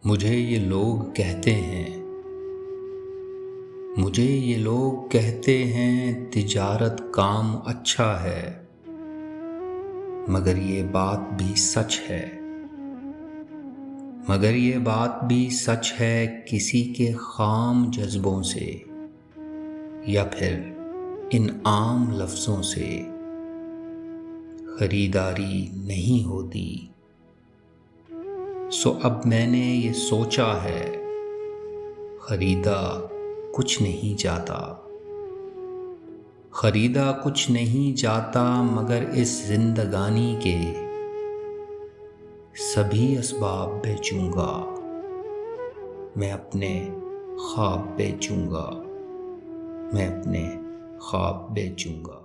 مجھے یہ لوگ کہتے ہیں تجارت کام اچھا ہے، مگر یہ بات بھی سچ ہے کسی کے خام جذبوں سے یا پھر ان عام لفظوں سے خریداری نہیں ہوتی۔ سو اب میں نے یہ سوچا ہے، خریدا کچھ نہیں جاتا مگر اس زندگانی کے سبھی اسباب بیچوں گا، میں اپنے خواب بیچوں گا۔